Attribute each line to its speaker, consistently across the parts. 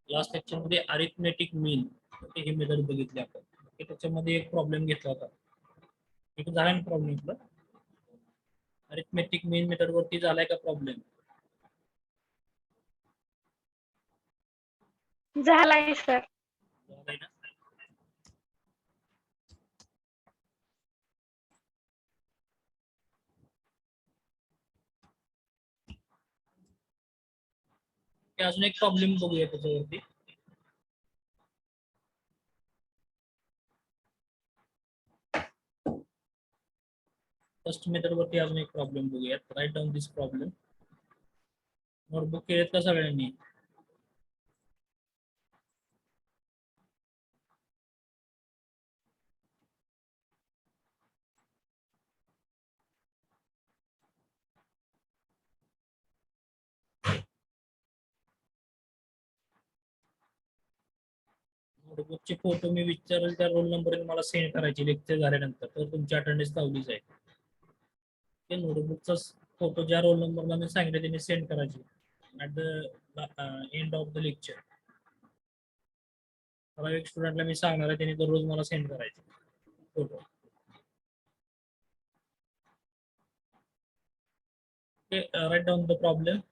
Speaker 1: Last lecture मध्ये arithmetic mean he method बघितली आपण. त्याच्यामध्ये एक प्रॉब्लेम घेतला होता. एक झाला ना प्रॉब्लेम, अरिथमेटिक मीन मेथड वरती झालाय का प्रॉब्लेम?
Speaker 2: झालाय सर.
Speaker 1: झालाय ना. अजून एक प्रॉब्लेम बघूया त्याच्यावरती. फर्स्ट मेथड वरती अजून एक प्रॉब्लेम बघूयात. Write down this problem. Notebook केलेत का सगळ्यांनी? नोटबुकचे फोटो मी विचारेल त्या रोल नंबरने मला सेंड करायचे लेक्चर झाल्यानंतर, तर तुमची अटेंडन्स लावली जाईल. ते नोटबुकचा फोटो ज्या रोल नंबरला मी सांगितलं त्यांनी सेंड करायचे at the end of the lecture. मला एक स्टुडंटला मी सांगणार आहे, त्यांनी दररोज मला सेंड करायचे photo. Write down the problem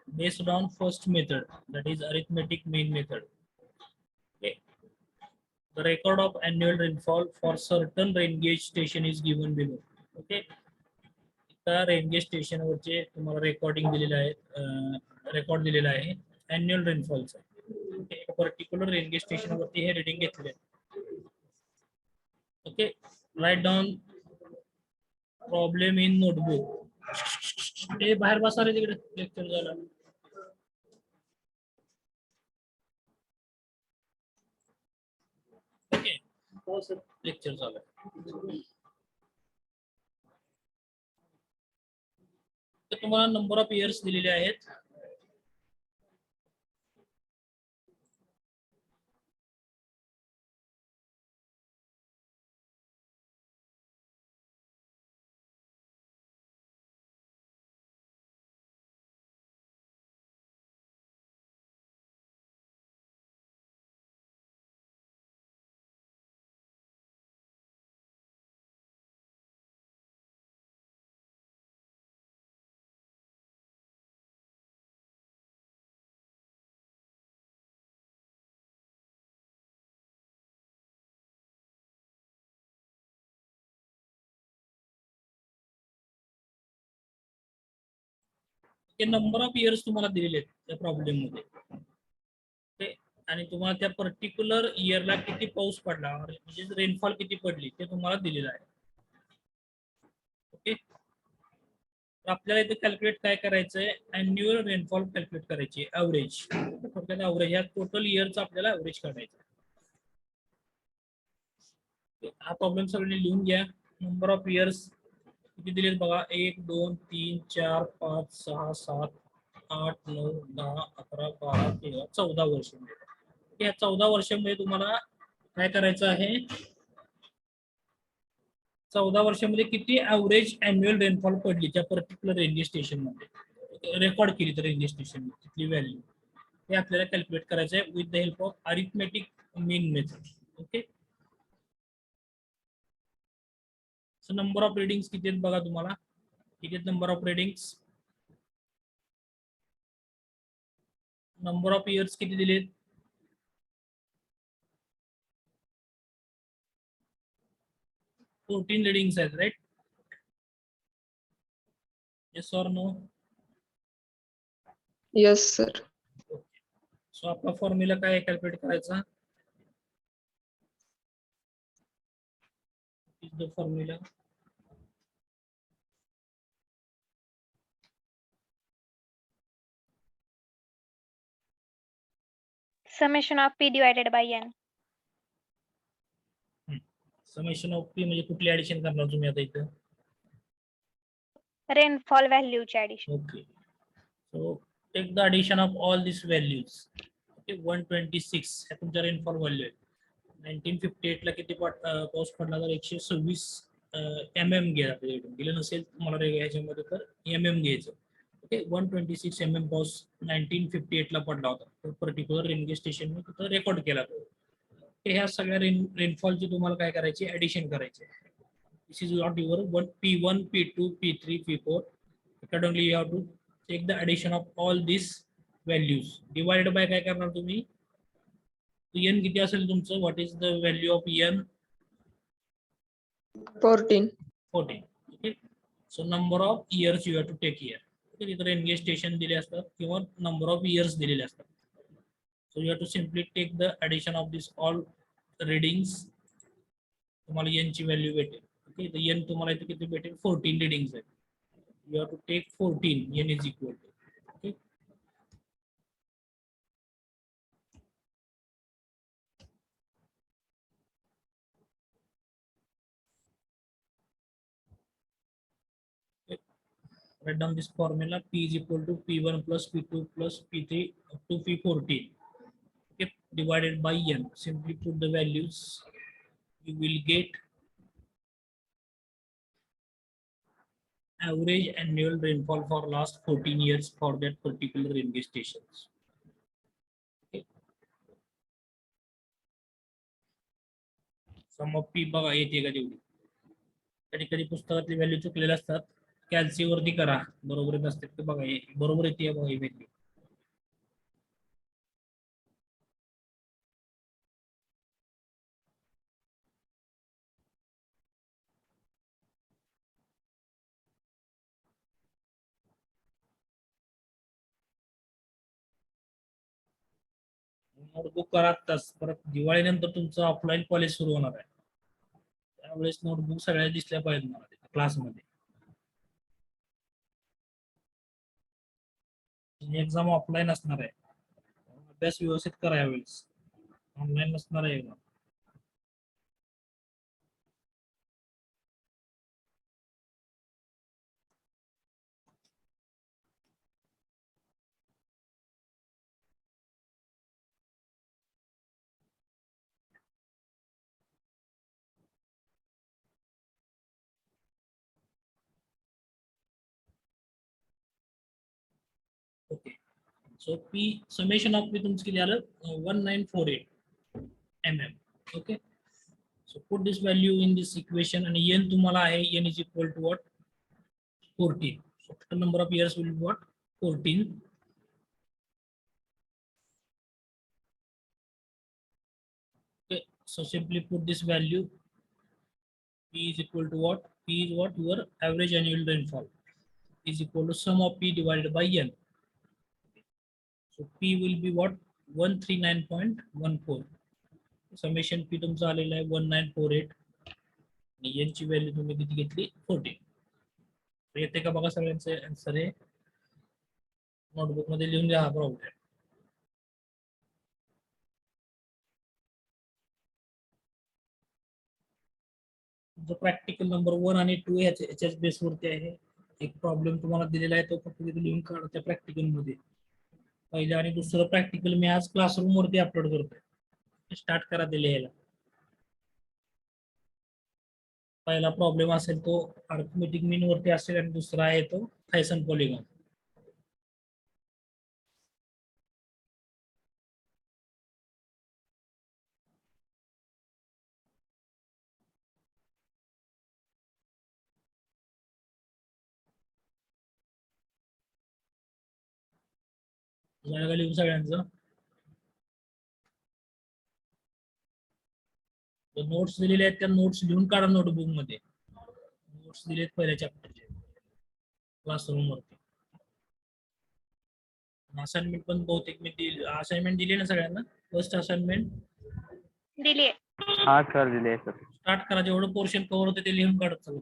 Speaker 1: based on first method, that is arithmetic mean method. Okay. The record of annual rainfall for certain rain gauge station is given below. Okay. त्या rain gauge station वरचे तुम्हाला recording दिलेलं आहे, record दिलेला आहे annual रेनफॉलचा. एका particular rain gauge station वरती हे reading घेतलेले आहे. Okay. Write down problem in notebook. ते बाहेर बसा रे तिकडे, लेक्चर झाला. ओके. हो सर, लेक्चर झालं. तर तुम्हाला नंबर ऑफ इयर्स दिलेले आहेत. ते नंबर ऑफ इयर्स तुम्हाला दिलेले आहेत त्या प्रॉब्लेम मध्ये. आणि तुम्हाला त्या पर्टिक्युलर इयरला किती पाऊस पडला म्हणजे रेनफॉल किती पडली ते तुम्हाला दिलेलं आहे. ओके. तर आपल्याला इथे कॅल्क्युलेट काय करायचंय, अॅन्युअल रेनफॉल कॅल्क्युलेट करायची, ऍव्हरेज. ऍव्हरेज या टोटल इयरचा आपल्याला ऍव्हरेज काढायचा. हा प्रॉब्लेम सगळ्यांनी लिहून घ्या. नंबर ऑफ इयर्स किती दिलेत बघा, 1 2 3 4 5 6 7 8 9 10 11 12 13 14 वर्ष. या 14 वर्षांमध्ये तुम्हाला काय करायचं आहे, 14 वर्षांमध्ये किती ऍव्हरेज अॅन्युअल रेनफॉल पडली त्या पर्टिक्युलर रेंज स्टेशन मध्ये, रेकॉर्ड केली तर रेंज स्टेशन तिथली व्हॅल्यू, हे आपल्याला कॅल्क्युलेट करायचं आहे with the help of arithmetic mean method. Okay. So number of readings किती आहेत बघा तुम्हाला, किती आहेत number of readings. Number of years किती दिलेत, 14 रिडिंग्स आहेत, right. Yes or no?
Speaker 2: Yes sir.
Speaker 1: So आपला फॉर्म्युला काय कॅल्क्युलेट करायचा, is the formula
Speaker 2: summation of P divided by N.
Speaker 1: Summation of P म्हणजे कुठली ऍडिशन करणार तुम्ही आता इथं,
Speaker 2: रेनफॉल व्हॅल्यूची addition.
Speaker 1: Okay. So take the addition of all this values. Okay. 126 हे तुमचा रेनफॉल व्हॅल्यू आहे. 1958 ला किती पाऊस पडला तर 126 mm घ्या. गेलं नसेल तुम्हाला ह्याच्यामध्ये तर mm घ्यायचं. ओके 126 mm पाऊस 1958 ला पडला होता. पर्टिक्युलर रेल्वे स्टेशन तिथं रेकॉर्ड केला तो. ह्या सगळ्या रेनफॉलची तुम्हाला काय करायची ऍडिशन करायचे. This is not your P1 P2 P3 P4. Accordingly you have to take the addition of all these values. Divided by काय करणार तुम्ही, n किती असेल तुमचं, what is the value of n?
Speaker 2: 14.
Speaker 1: 14. Okay, so number of years you have to take here. तिथे railway station दिले असतात किंवा नंबर ऑफ इयर्स दिलेले असतात. So you have to simply take the addition of this all readings. तुम्हाला n ची value भेटेल. Okay, तर n तुम्हाला इथे किती भेटेल, 14 रीडिंग्स आहेत. You have to take 14, n is equal to. Okay, write down this formula. P is equal to P1 plus P2 plus P3 up to P14. Okay, divided by n. Simply put the values. You will get average annual rainfall for last 14 years for that particular railway stations. Okay. Sum of P बघा येते का तेवढी. कधी कधी पुस्तकातली value चुकलेल्या असतात. कॅल्सी वरती करा, बरोबर नसते ते बघा, बरोबर येते बघा ही व्हॅल्यू. नोटबुक करा आत्ताच, परत दिवाळीनंतर तुमचं ऑफलाईन कॉलेज सुरू होणार आहे. त्यावेळेस नोटबुक सगळ्या दिसल्या पाहिजेत मला क्लासमध्ये. एक्झाम ऑफलाईन असणार आहे, अभ्यास व्यवस्थित करा यावेळेस, ऑनलाईन नसणार आहे exam. Okay, so P summation of P तुमचं किती आलं, 1948 mm. Okay, so put this value in this equation. आणि n तुम्हाला आहे, n is equal to what, 14. So total number of years will be what, 14. Okay, so simply put this value. P is equal to what, P is what, your average annual rainfall is equal to sum of P divided by n. So P will be what, 139.14. Summation P तुमचा आलेला आहे 1948 आणि n ची value तुम्ही किती घेतली, 14. येते का बघा, सगळ्यांचे आन्सर आहे नोटबुक मध्ये लिहून घ्या हा प्रॉब्लेम. जो प्रॅक्टिकल नंबर 1 आणि 2 याच्याच बेसवरती आहे. एक प्रॉब्लेम तुम्हाला दिलेला आहे, तो फक्त तिथे लिहून काढा त्या प्रॅक्टिकल मध्ये. पहिलं आणि दुसरं प्रॅक्टिकल मी आज क्लासरूम वरती अपलोड करतोय. स्टार्ट करा ते लिहायला. पहिला प्रॉब्लेम असेल तो अर्थमेटिक मीन वरती असेल आणि दुसरा आहे तो थायसन पॉलिगॉन. झालं लिहून सगळ्यांचं. नोट्स दिलेले आहेत त्या नोट्स लिहून काढा नोटबुक मध्ये. नोट्स दिलेत पहिल्या चॅप्टरचे क्लासरूम वरती. असाइनमेंट पण बहुतेक मी असाइनमेंट दिली ना सगळ्यांना, फर्स्ट असाइनमेंट
Speaker 2: दिली.
Speaker 3: हा सर, दिले सर.
Speaker 1: स्टार्ट करा, जेवढं पोर्शन कव्हर होते ते लिहून काढत चालू.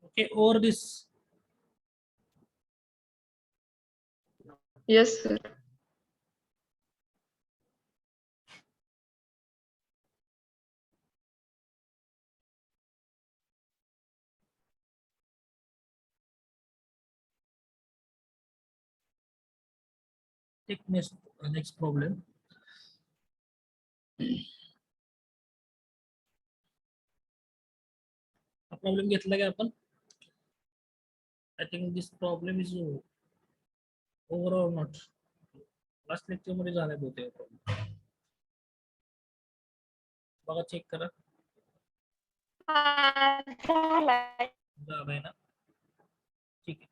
Speaker 1: Okay, over this.
Speaker 2: Yes, sir.
Speaker 1: Take next problem. Problem घेतला का आपण? I think this problem is over or not. Last lecture मध्ये झालाय बहुतेक. बघा चेक करा.
Speaker 2: झालाय.
Speaker 1: झालाय ना? ठीक आहे.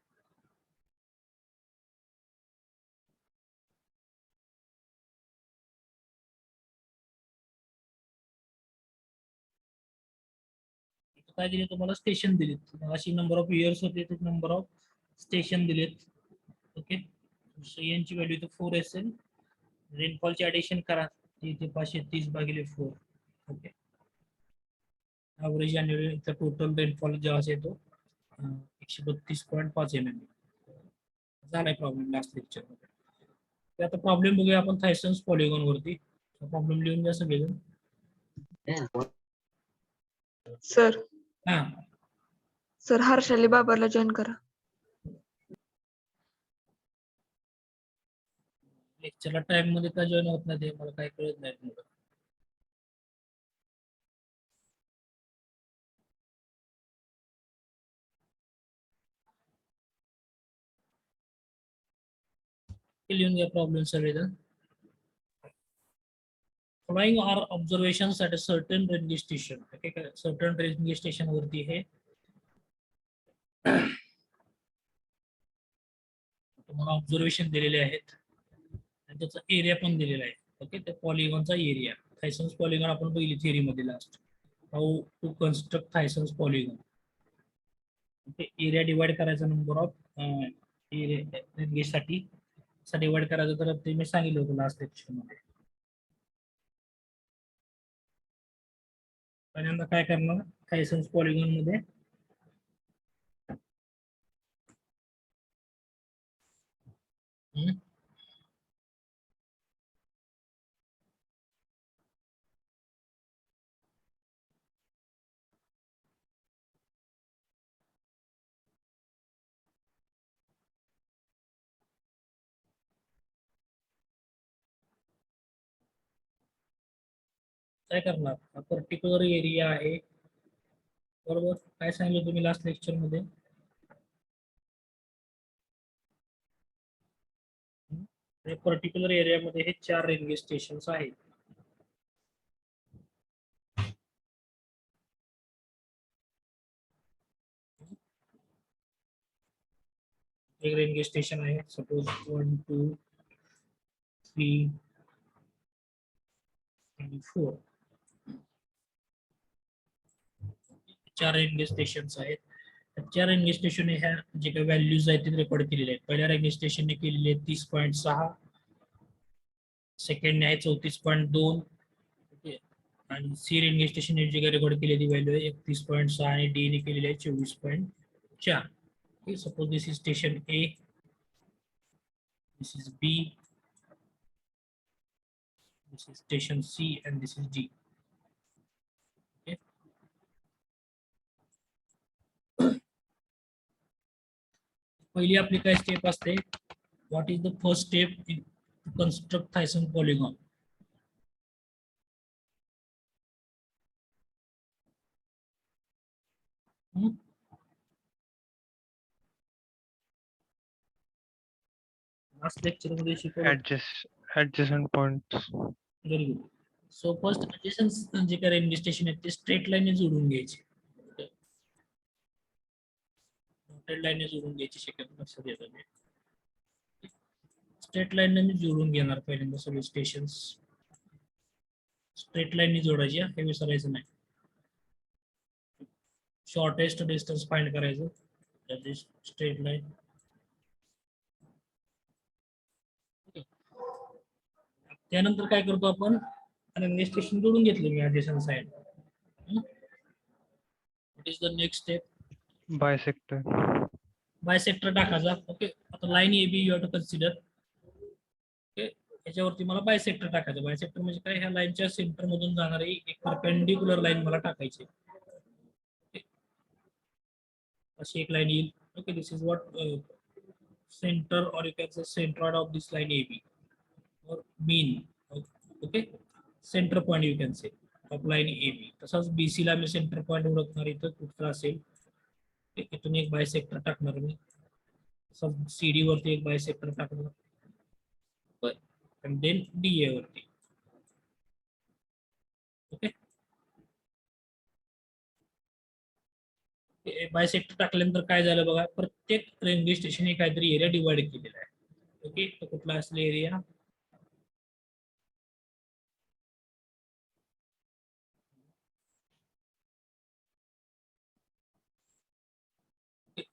Speaker 1: काय दिले तुम्हाला? स्टेशन दिलेत. अशी नंबर ऑफ इयर्स होते, नंबर ऑफ स्टेशन दिलेत. ओके, यांची व्हॅल्यू इथे 4 असेल. रेनफॉलची ऍडिशन करा, इथे 530 भागिले 4. Okay, average annual total rainfall जेव्हा येतो 132.5 mm. झालाय प्रॉब्लेम लास्ट लेक्चर मध्ये. आता प्रॉब्लेम बघूया आपण थायसन्स पॉलिगॉन वरती. प्रॉब्लेम लिहून घ्या सगळेजण.
Speaker 4: सर
Speaker 1: हा,
Speaker 4: सर हर्षाली बाबरला जॉईन करा.
Speaker 1: लेक्चरला टाइम मध्ये का जॉईन होत नाही ते मला काय कळत नाही. लिहून घ्या प्रॉब्लेम सगळेजण. Following are observations at a certain railway station. Okay, certain railway station वरती हे तुम्हाला ऑब्झर्वेशन दिलेले आहेत आणि त्याचा एरिया पण दिलेला आहे. ओके, त्या पॉलिगॉनचा एरिया. थायसन्स पॉलिगॉन आपण पहिली थिअरी मध्ये last. How to construct Thiessen's polygon. Okay, area divide करायचा नंबर ऑफ रेल्वे साठी डिवाइड करायचं, तर ते मी सांगितलं होतं लास्ट लेक्चर मध्ये. पहिल्यांदा काय करणार थायसन्स पॉलिगॉन मध्ये काय करणार, हा पर्टिक्युलर एरिया आहे बरोबर. काय सांगितलं तुम्ही लास्ट लेक्चर मध्ये? पर्टिक्युलर एरियामध्ये हे 4 रेल्वे स्टेशन्स आहेत. एक रेल्वे स्टेशन आहे, सपोज 1 2 3 आणि 4. 4 रेल्वे स्टेशन्स आहेत. 4 रेल्वे स्टेशन ह्या जे काही व्हॅल्यूज आहेत ते रेकॉर्ड केलेले आहेत. पहिल्या रेल्वे स्टेशनने केलेले 30.6, सेकंड आहे 34.2. ओके, आणि सी रेल्वे स्टेशन जे काही रेकॉर्ड केलेली व्हॅल्यू आहे 31.6 आणि डी ने केलेली आहे 24.4. Okay, suppose this is station A, this is B, this is station C, and this is D. Okay. पहिली आपली काय स्टेप असते? What is the first step in to construct Thiessen polygon? Last lecture मध्ये शिकवलं.
Speaker 3: Adjacent points.
Speaker 1: Very good. So first adjacent जे काही railway station आहेत ते स्ट्रेट लाईनने जोडून घ्यायचे. डॉटेड लाईनने जोडून घ्यायची शक्यता लक्षात येतात. स्ट्रेट लाईनने मी जोडून घेणार पहिल्यांदा सगळे स्टेशन्स. स्ट्रेट लाईनने जोडायची, हे विसरायचं नाही. शॉर्टेस्ट डिस्टन्स फाइंड करायचं, दॅट इज स्ट्रेट लाईन. त्यानंतर काय करतो आपण? रेल्वे स्टेशन जोडून घेतले मी adjacent side. What is the next step?
Speaker 3: Bisector.
Speaker 1: Bisector टाकायचा. ओके, आता line A B you have to consider. Okay, याच्यावरती मला बायसेक्टर टाकायचं. बायसेक्टर म्हणजे काय? ह्या लाईनच्या सेंटर मधून जाणारी एक परपेंडिक्युलर लाईन मला टाकायची. अशी एक लाईन येईल. Okay, this is what centre or you can say centroid of this line A B or mean. Okay, centre point you can say. Of line A B. तसंच BC ला मी centre point ओळखणार, इथं कुठला असेल इथून एक बायसेक्टर टाकणार मी. CD वरती एक बायसेक्टर टाकणार आणि देन DA वरती. ओके, बायसेक्टर टाकल्यानंतर काय झालं बघा, प्रत्येक रेल्वे स्टेशन हे काहीतरी एरिया डिवाइड केलेला आहे. ओके, तर कुठला असेल एरिया,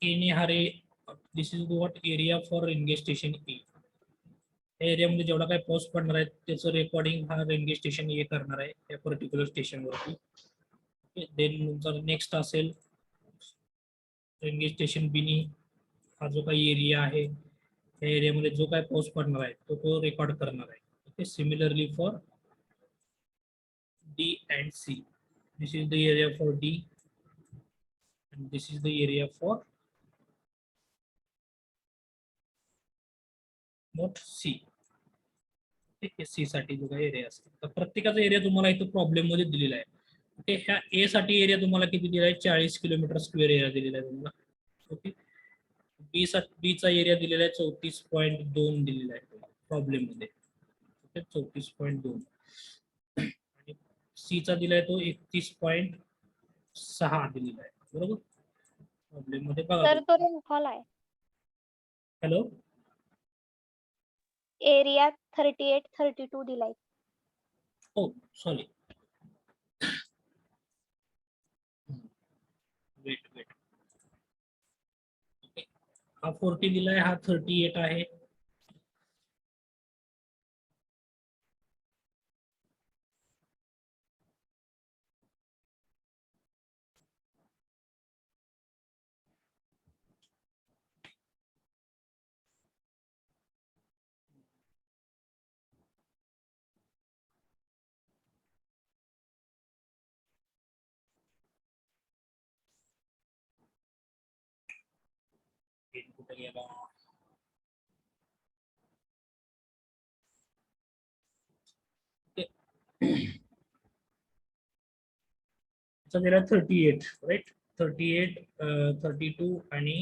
Speaker 1: एने हा रे, this is what area for railway station A. त्या एरियामध्ये जेवढा काही पाऊस पडणार आहे त्याचं रेकॉर्डिंग हा रेल्वे स्टेशन ए करणार आहे त्या पर्टिक्युलर स्टेशनवरती. देन नंतर नेक्स्ट असेल रेल्वे स्टेशन बीनी हा जो काही एरिया आहे त्या एरियामध्ये जो काही पाऊस पडणार आहे तो रेकॉर्ड करणार आहे. Okay, similarly for D and C. This is the area for D and this is the area for not C. Okay, C साठी जो काही एरिया असेल तर प्रत्येकाचा एरिया तुम्हाला इथं प्रॉब्लेम मध्ये दिलेला आहे. ओके, ह्या ए साठी एरिया तुम्हाला किती दिला आहे, 40 किलोमीटर स्क्वेअर एरिया दिलेला आहे तुम्हाला. ओके, बी चा एरिया दिलेला आहे 34.2 दिलेला आहे प्रॉब्लेम मध्ये. ओके, 34.2 आणि सी चा दिलाय तो 31.6 दिलेला आहे. बरोबर, प्रॉब्लेम मध्ये बघा.
Speaker 2: सर तो रेनफॉल आहे.
Speaker 1: हॅलो,
Speaker 2: एरिया 38-32 दिलाय.
Speaker 1: हो सॉरी, वेट. ओके, हा 40 दिलाय, हा 38 आहे. कुठे गेला, दिला 38 राईट, 38, 32 आणि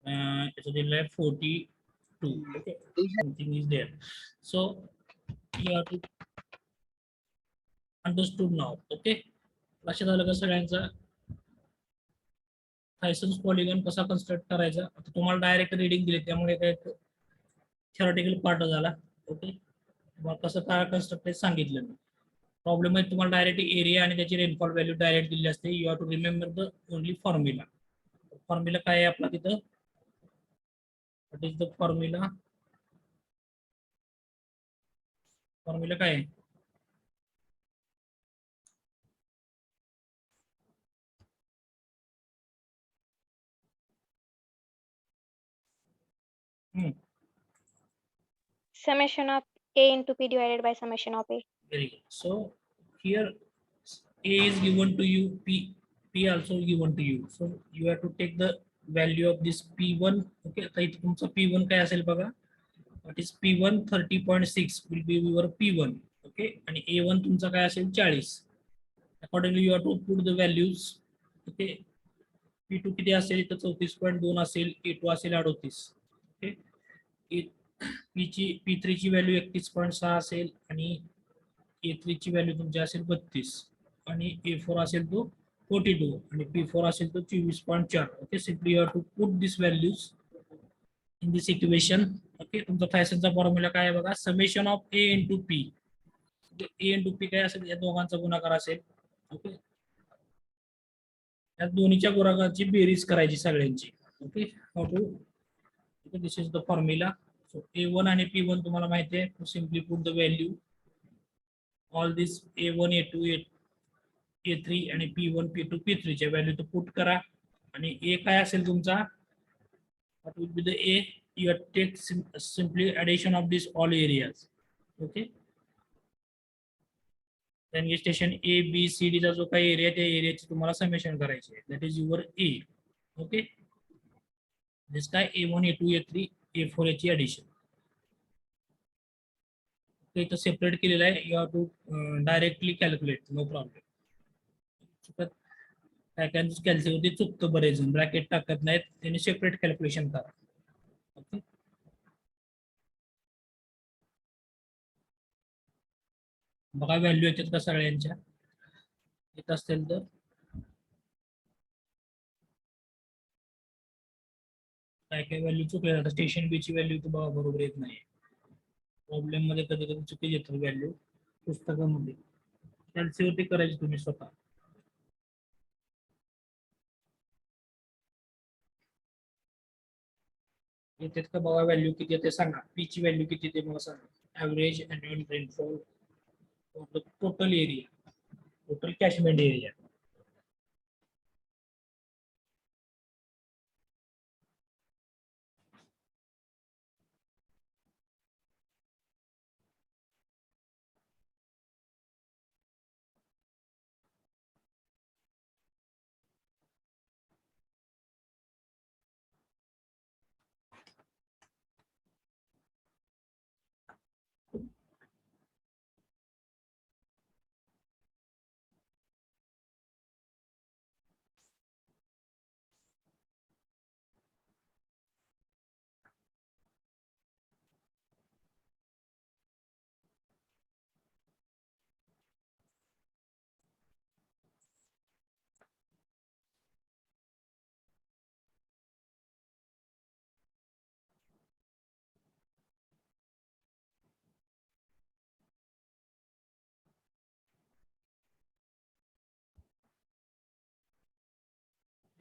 Speaker 1: याचा दिलाय 42. Okay, something is there. So you have to understood now. Okay, लक्षात आलं का सगळ्यांचा, थायसन्स पॉलिगॉन कसा कन्स्ट्रक्ट करायचा. आता तुम्हाला डायरेक्ट रीडिंग दिली त्यामुळे काय थेरॉटिकल पार्ट झाला. ओके, कसं काय कन्स्ट्रक्ट सांगितलं मी. प्रॉब्लेम आहे तुम्हाला डायरेक्ट एरिया आणि त्याची रेनफॉल व्हॅल्यू डायरेक्ट दिली असते. You have to remember the only formula. Formula काय आहे आपला तिथं, what is the formula, formula काय आहे,
Speaker 2: Summation of A into P divided by summation of A.
Speaker 1: very good. So here A is given to you, P also given to you. So you have to take the value of this P1. Okay, आता इथे तुमचं P1 काय असेल बघा, what is P1 30.6 will be your P1. Okay, आणि A1 तुमचा काय असेल 40. Accordingly you have to put the values. Okay, P2 किती असेल इथं 34.2 असेल, A2 असेल 38. ओके, P3 ची व्हॅल्यू 31.6 असेल आणि A3 ची व्हॅल्यू तुमची असेल 32 आणि A4 असेल तो 42 आणि P4 असेल तो 24.4. Okay, simply you have to put this values in this equation. Okay, तुमचा थायसनचा फॉर्म्युला काय आहे बघा, summation of A into P. A into P काय असेल, या दोघांचा गुणाकार असेल. ओके, या दोन्हीच्या गुणाकाराची बेरीज करायची सगळ्यांची. Okay, how to, this is the formula. So A1 आणि P1 तुम्हाला माहिती आहे, to simply put the value all this A1, A2, A3 आणि P1, P2, P3 च्या व्हॅल्यू तो पुट करा आणि A काय असेल तुमचा, what will be the A, you have to take simply addition of this all areas. Okay, railway station A, B, C, D चा जो काही एरिया त्या एरियाची तुम्हाला समेशन करायचे आहे, that is your A. Okay, this काय A1, A2, A3, A4 याची addition. ते इथं सेपरेट केलेलं आहे. You have to directly calculate, no problem. काय काय कॅल्क्युलेट चुकतं, बरेच जण ब्रॅकेट टाकत नाहीत, त्यांनी सेपरेट कॅल्क्युलेशन करा. ओके, बघा व्हॅल्यू येतात का सगळ्यांच्या, येत असतील तर काय काय व्हॅल्यू चुकल्या जातात. स्टेशन बी ची व्हॅल्यू तर बघा बरोबर येत नाही. प्रॉब्लेम मध्ये कधी कधी चुकी येतात व्हॅल्यू पुस्तकामध्ये. कॅल्क्युलेट करायची तुम्ही स्वतः. येतात का बघा, व्हॅल्यू किती येते सांगा. पी ची व्हॅल्यू किती येते मला सांगा. Average annual rainfall total area, total catchment area.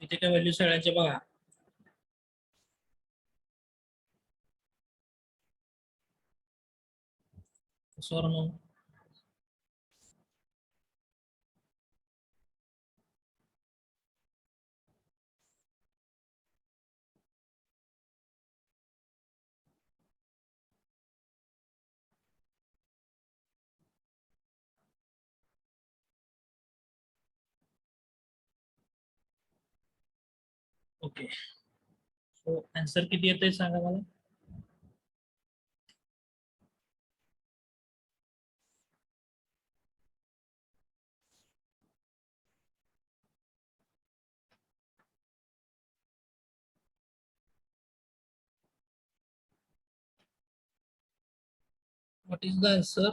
Speaker 1: इथे काय व्हॅल्यू सगळ्यांचे बघा. Sorry no. Okay, so answer किती येते सांगा मला. What is the answer?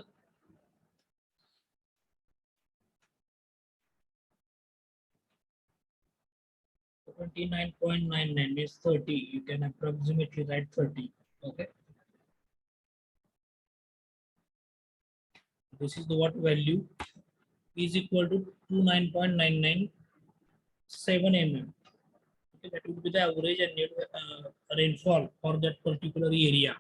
Speaker 1: $29.99 is 30. You can approximately write 30. Okay. This is the what value is equal to 29.997 mm. Okay, that would be the average annual rainfall for that particular area.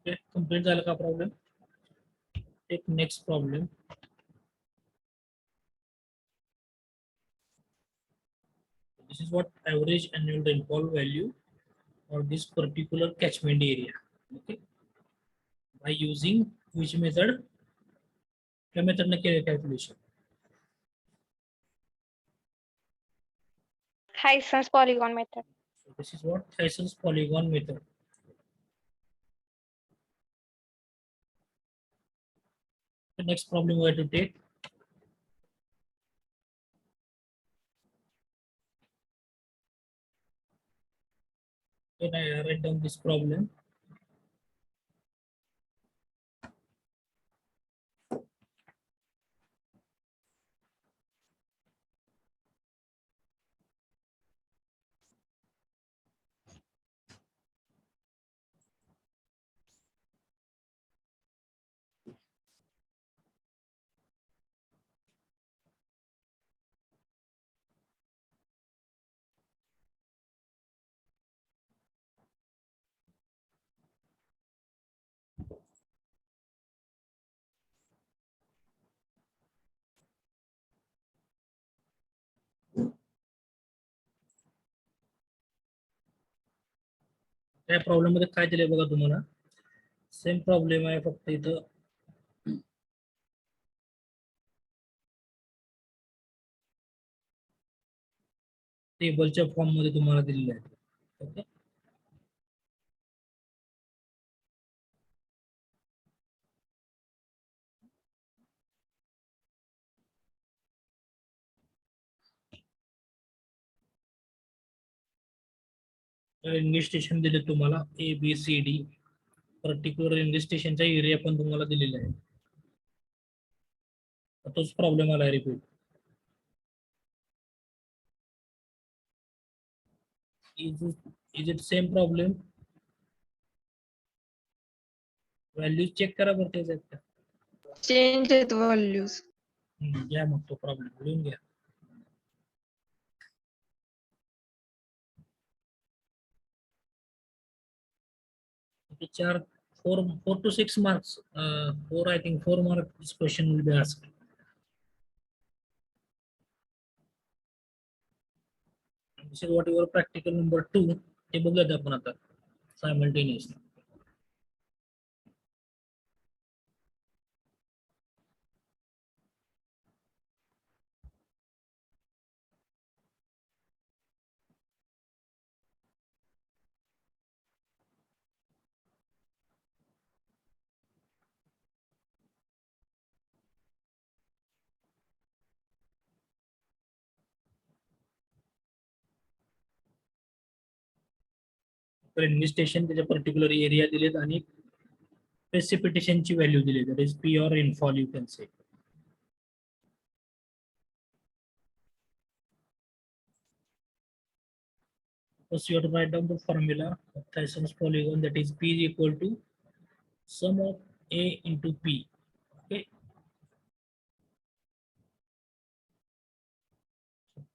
Speaker 1: Okay, complete झालं का problem? Take next problem. This is what average annual rainfall value for this particular catchment area. Okay. By using which method? क्या method ने किया calculation?
Speaker 2: Heisson's polygon method.
Speaker 1: So this is what Heisson's polygon method. The next problem we have to take. Then I write down this problem. त्या problem मध्ये काय दिलंय बघा तुम्हाला, same problem आहे, फक्त इथं टेबलच्या फॉर्म मध्ये तुम्हाला दिलेलं आहे. ओके, रेल्वे स्टेशन दिले तुम्हाला ABCD, पर्टिक्युलर रेल्वे स्टेशनचा एरिया पण तुम्हाला दिलेला आहे. तोच प्रॉब्लेम आला repeat. Is it same problem? Value check करा बरं त्याच्यात.
Speaker 4: चेंज आहेत व्हॅल्यूज.
Speaker 1: घ्या मग तो प्रॉब्लेम लिहून घ्या. चार 4 to 6 marks. 4, I think 4 mark this question will be asked. This is what your practical number 2. ते बघूयात आपण आता simultaneously. रेल्वे स्टेशन त्याच्या पर्टिक्युलर एरिया दिलेत आणि प्रेसिपिटेशनची व्हॅल्यू दिली, that is P or rainfall you can say. First you have to write down the formula of Thyssen's polygon, that is P is equal to sum of A into P. Okay.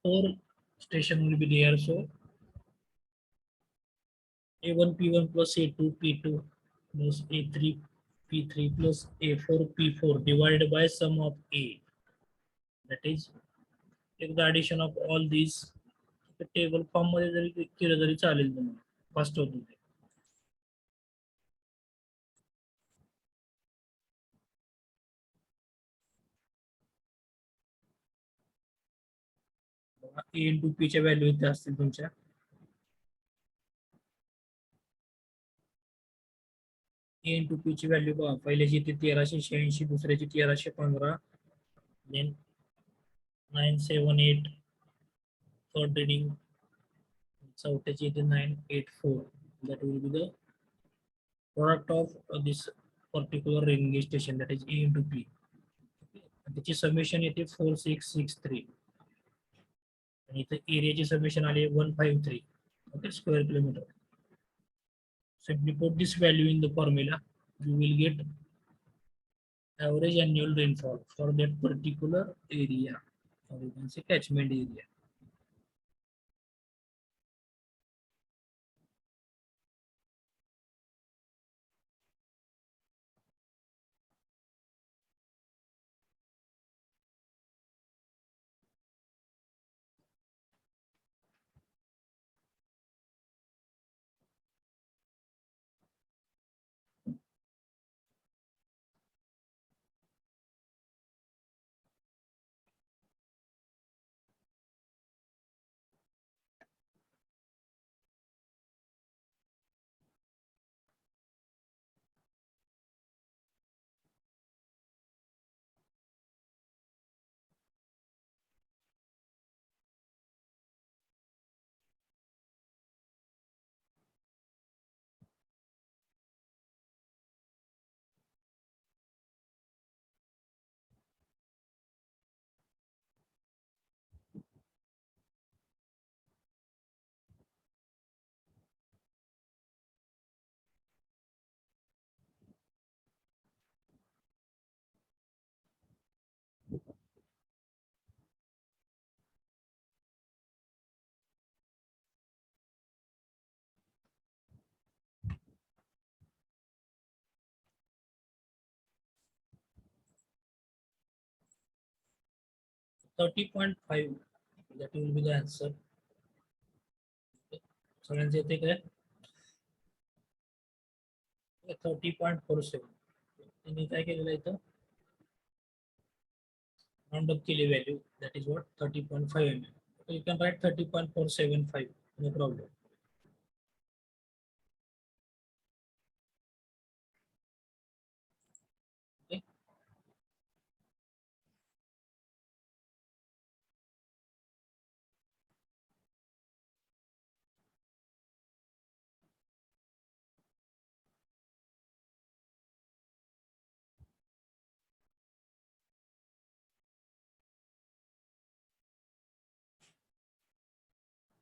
Speaker 1: 4 station will be there, so A1 P1 plus A2 P2 plus A3 P3 plus A4 P4 divided by sum of A. That is, take the addition of all these. Table form मध्ये जरी केलं तरी चालेल तुम्हाला, fast होतो ते. A into P च्या value इथे असतील तुमच्या. A into P ची व्हॅल्यू बघा, पहिल्याची ती 1386, दुसऱ्याची 1315, then 978 third reading, चौथ्याची इथे 984. that will be the product of this particular railway station, that is A into P. त्याची समेशन येते 4663 आणि इथे एरियाची समेशन आली 153. Okay, square kilometre. Simply put this value in the formula, you will get average annual rainfall for that particular area, or you can say catchment area. .5, that will be the answer. सगळ्यांचे येते काय? 30.47. त्यांनी काय केलेलं आहे इथं round up केली value, that is what 30.5 mm. You can write 30.475, no problem. Okay.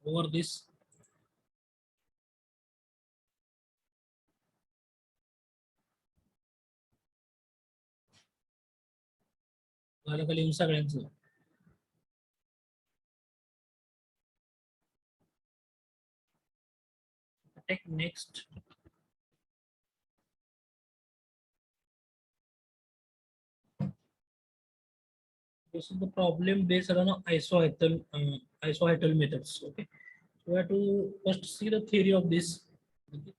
Speaker 1: Over this, झालं खाली येऊन सगळ्यांचं. Take next. This is the problem based on isohydral methods. Okay, so we have to first see the theory of this. Okay.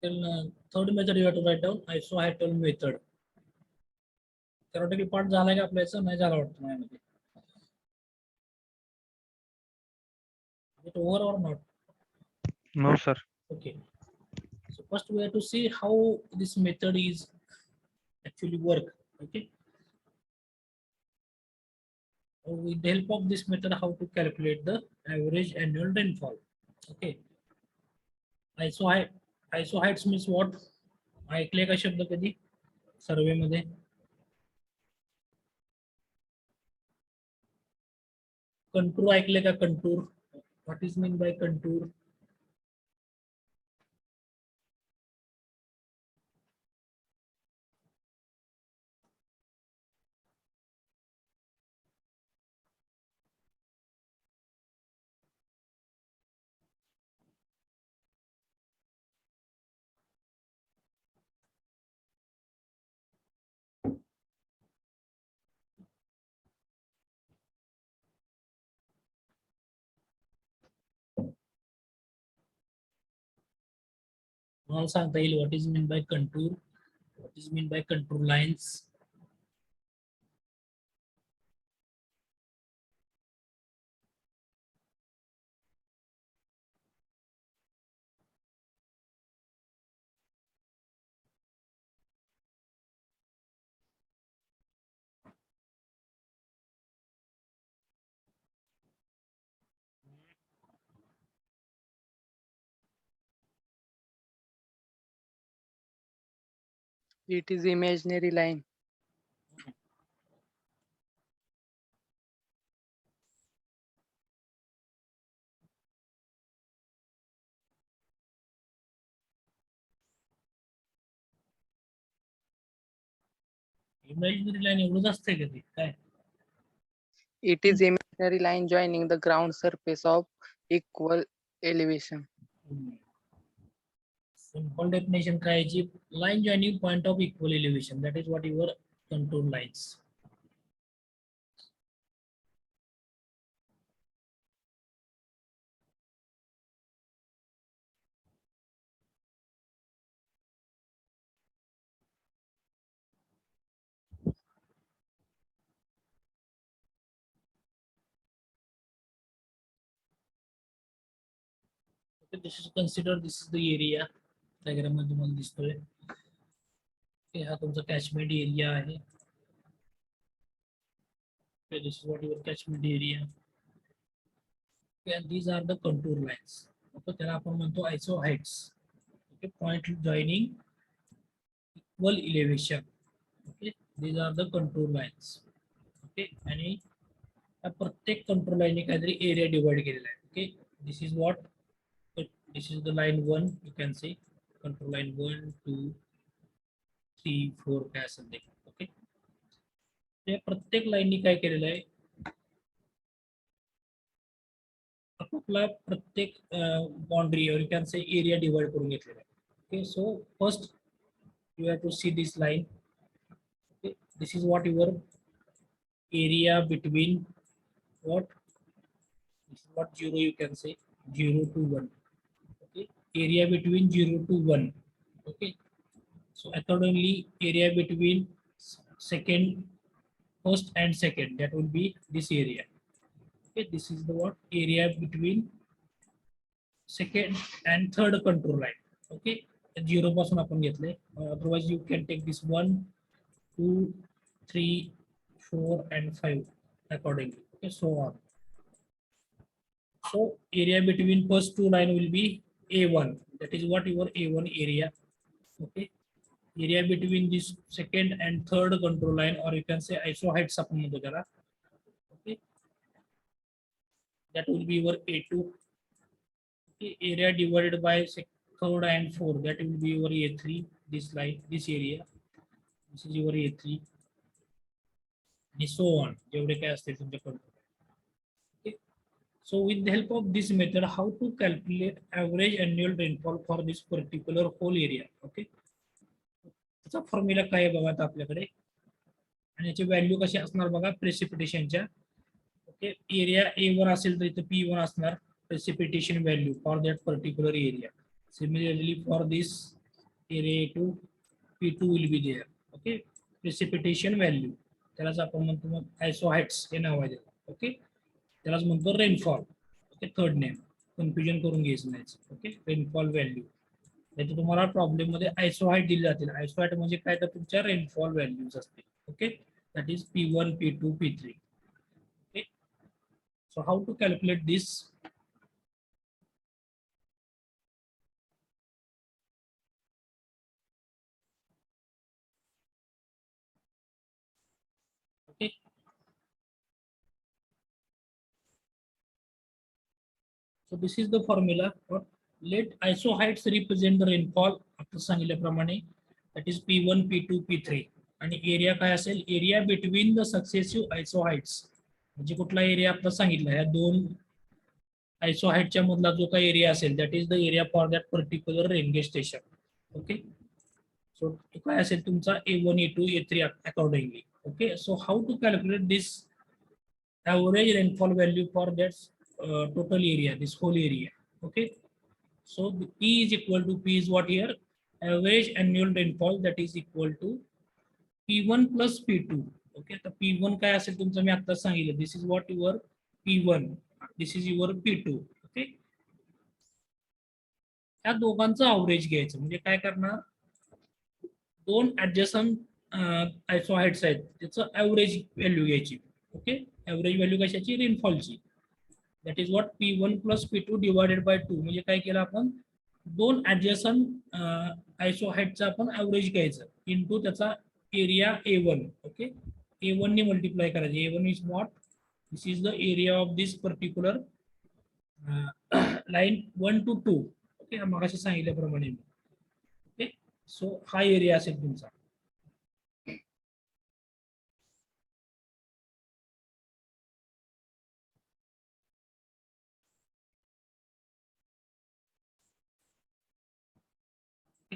Speaker 1: Then third method you have to write down isohydral method. Theoretical part झाला का आपल्याचं नाही झाला वाटतं माझ्यामध्ये. Is it over or not?
Speaker 3: No, sir.
Speaker 1: Okay. So first we have to see how this method is actually work. Okay. So with the help of this method, how to calculate the average annual rainfall. Okay. Isohydrates means what? ऐकले का शब्द कधी सर्वे मध्ये? Contour ऐकले का contour? What is mean by contour? मला सांगता येईल what is mean by contour? What is mean by contour lines?
Speaker 5: It is imaginary line.
Speaker 1: Imaginary line एवढंच असते का ते काय?
Speaker 5: It is imaginary line joining the ground surface of equal elevation.
Speaker 1: Simple definition काय याची? Line joining point of equal elevation. That is what your contour lines. Okay, this is considered, this is the area. Diagram मध्ये तुम्हाला दिसतोय. Okay, हा तुमचा catchment area आहे. Okay, this is what your catchment area. Okay, and these are the contour lines. Okay, त्याला आपण म्हणतो isohydrates. Okay, point joining equal elevation. Okay, these are the contour lines. Okay, आणि या प्रत्येक contour line ने काहीतरी area divide केलेला आहे. Okay, this is what, this is the line 1, you can see contour line 1 2 3 4 काय असेल ते. ओके, त्या प्रत्येक लाईननी काय केलेलं आहे, आपला प्रत्येक बाउंड्री और यू कॅन से एरिया डिवाइड करून घेतलेला आहे. Okay, so first you have to see this line. Okay, this is what your area between what? This is what 0 you can say, 0 to 1. Okay, area between 0 to 1. Okay, so accordingly, area between first and second, that will be this area. Okay, this is the what? Area between second and third control line. Okay, 0 पासून आपण घेतले. Otherwise you can take this 1, 2, 3, 4 and 5 accordingly. Okay, so on. So area between first two line will be A1. That is what your A1 area. Okay, area between this second and third control line, or you can say isoheights आपण म्हणतो त्याला. Okay, that will be your A2. Okay, area divided by third and fourth, that will be your A3. This line, this area, this is your A3, and so on. जेवढे काय असते तुमच्याकडे. Okay, so with the help of this method, how to calculate average annual rainfall for this particular whole area. Okay, त्याचा formula काय आहे बघा आता आपल्याकडे, आणि याची व्हॅल्यू कशी असणार बघा प्रेसिपिटेशनच्या. ओके, एरिया A1 असेल तर इथं P1 असणार precipitation value for that particular area. Similarly, for this area A2, P2 will be there. Okay, precipitation value. त्यालाच आपण म्हणतो मग isoheights हे नाव आहे. ओके, त्यालाच म्हणतो rainfall. Okay, third name, confusion करून घ्यायचं नाही. Okay, rainfall value. नाही तर तुम्हाला प्रॉब्लेम मध्ये आयसोहाईट दिले जातील. आयसोहाईट म्हणजे काय, तर तुमच्या रेनफॉल व्हॅल्यूज असतील. Okay, that is P1, P2, P3. Okay, so how to calculate this? Okay, so this is the formula. Let isoheights represent the rainfall आता सांगितल्याप्रमाणे, that is P1, P2, P3. आणि एरिया काय असेल, area between the successive आयसोहाइट्स. म्हणजे कुठला area आपला सांगितला, ह्या दोन आयसोहाइटच्या मधला जो काही एरिया असेल, that is the area for that particular rain gauge station. Okay, so काय असेल तुमचा A1, A2, A3 accordingly. Okay, so how to calculate this average rainfall value for that total area, this whole area? Okay, so the P is equal to, P is what here? Average annual rainfall, that is equal to P1 plus P2. Okay, so P1 काय असेल तुमचं मी आता सांगितलं, this is what your P1, this is your P2. Okay, या दोघांचं average घ्यायचं. म्हणजे काय करणार, दोन ऍडजस्टंट आयसोहाइट्स आहेत, त्याचं ऍव्हरेज व्हॅल्यू घ्यायची. ओके, ऍव्हरेज व्हॅल्यू कशाची, रेनफॉलची. That is what P1 plus P2 divided by 2. म्हणजे काय केलं आपण, दोन ऍडजस्टंट आयसोहाइटचा आपण ऍव्हरेज घ्यायचं इंटू त्याचा एरिया A1. ओके, A1 ने मल्टिप्लाय करायचं. A1 is what, this is the area of this particular line 1 to 2. Okay, मगाशी सांगितल्याप्रमाणे. ओके, सो हा एरिया असेल तुमचा.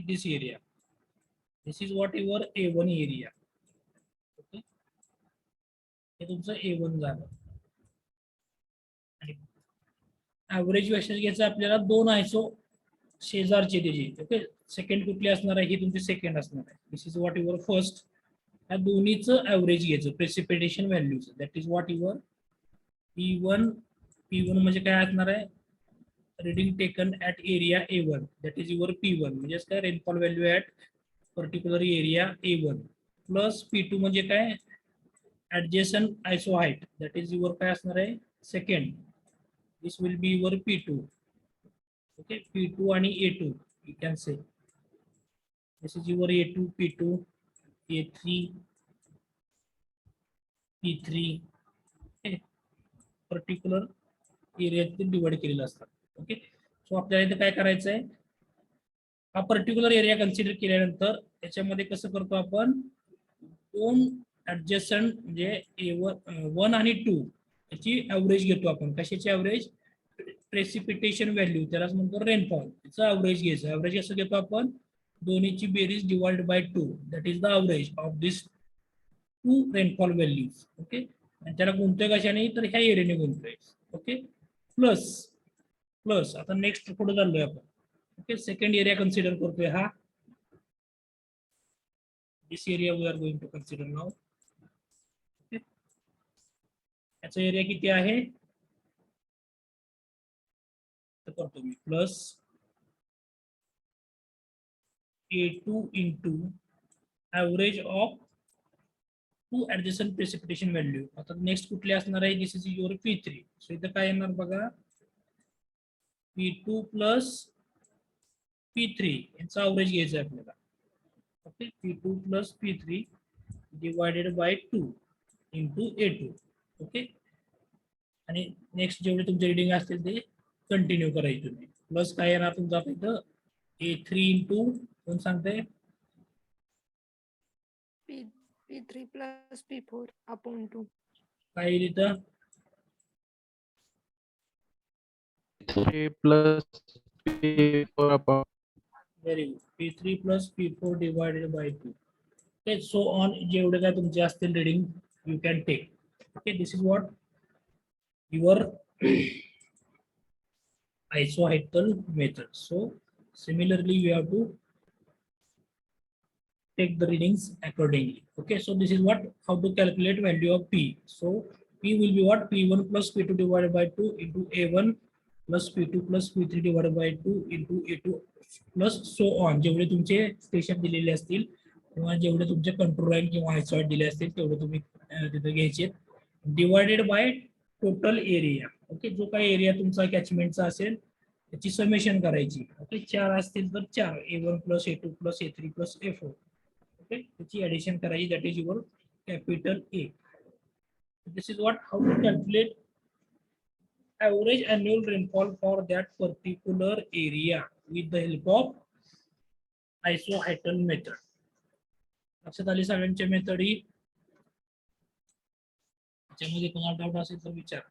Speaker 1: This area, this is what your A1 area. Okay, हे तुमचं A1 झालं. आणि ॲव्हरेज व्हॅल्यू घ्यायचं आपल्याला दोन आयसो शेजारचे त्याची. ओके, सेकंड कुठली असणार आहे, ही तुमची सेकंड असणार आहे. This is what your first. या दोन्हीचं ॲव्हरेज घ्यायचं प्रेसिपिटेशन व्हॅल्यूचं. That is what your P1. P1 म्हणजे काय असणार आहे, reading taken at area A1, that is your P1. म्हणजे काय, rainfall value at particular area A1 plus P2 म्हणजे काय, ऍडजेसंट आयसोहाइट, दॅट इज युअर काय असणार आहे, second. This will be your P2. Okay, P2 आणि A2 यू कॅन से, this is your A2, P2, A3, P3. Particular एरियात divide केलेलं असतात. ओके, सो आपल्याला इथे काय करायचं आहे, हा पर्टिक्युलर एरिया कन्सिडर केल्यानंतर त्याच्यामध्ये कसं करतो आपण, दोन ऍडजस्टंट म्हणजे A1 आणि 2 याची ऍव्हरेज घेतो आपण. कशाची ऍव्हरेज, प्रेसिपिटेशन व्हॅल्यू, त्यालाच म्हणतो रेनफॉल. त्याचं ऍव्हरेज घ्यायचं. ऍव्हरेज कसं घेतो आपण, दोन्हीची बेरीज divide by 2, that is the average of this two rainfall values. Okay, आणि त्याला गुंतोय कशाने, तर ह्या एरियाने गुंतोय. ओके, प्लस प्लस आता नेक्स्ट पुढे चाललोय आपण. ओके, सेकंड एरिया कन्सिडर करतोय हा. This area we are going to consider now. याचा एरिया किती आहे, तर करतो मी plus A2 into average of two adjacent precipitation value. आता नेक्स्ट कुठले असणार आहे, दिस इज युअर P3. सो इथं काय येणार बघा, P2 प्लस P3 यांचा अवरेज घ्यायचा आहे आपल्याला. Okay, P2 plus P3 divided by 2 into A2. Okay, आणि नेक्स्ट जेवढे तुमचे रिडिंग असतील ते कंटिन्यू करायचे तुम्ही. प्लस काय येणार तुमचा इथं A3 इंटू कोण सांगते,
Speaker 4: P3 plus P4 upon 2.
Speaker 1: काय येईल इथं,
Speaker 3: 3 plus P4 upon
Speaker 1: very good, P3 plus P4 divided by 2. Okay, so on जेवढे काय तुमचे असतील reading you can take. Okay, this is what your isohydral method. So similarly you have to take the readings accordingly. Okay, so this is what how to calculate value of P. So P will be what, P1 plus P2 divided by 2 into A1 plus P2 plus P3 divided by 2 into A2 plus so on. जेवढे तुमचे station दिलेले असतील किंवा जेवढे तुमचे control line किंवा आयसॉइड दिले असतील तेवढे तुम्ही तिथे घ्यायचे, divided by total area. Okay, जो काही एरिया तुमचा कॅचमेंटचा असेल त्याची समेशन करायची. ओके, 4 असतील तर 4, A1 plus A2 plus A3 plus A4. Okay, त्याची ऍडिशन करायची, that is your capital A. This is what how to calculate average annual rainfall for that particular area with the help of isohydral method. लक्षात आली सगळ्यांच्या method ही. त्याच्यामध्ये कोणाला doubt असेल तर विचार.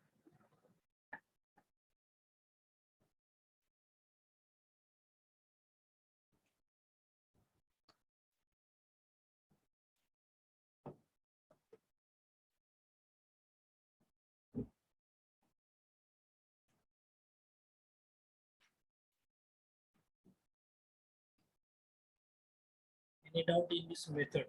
Speaker 1: Any doubt in this method?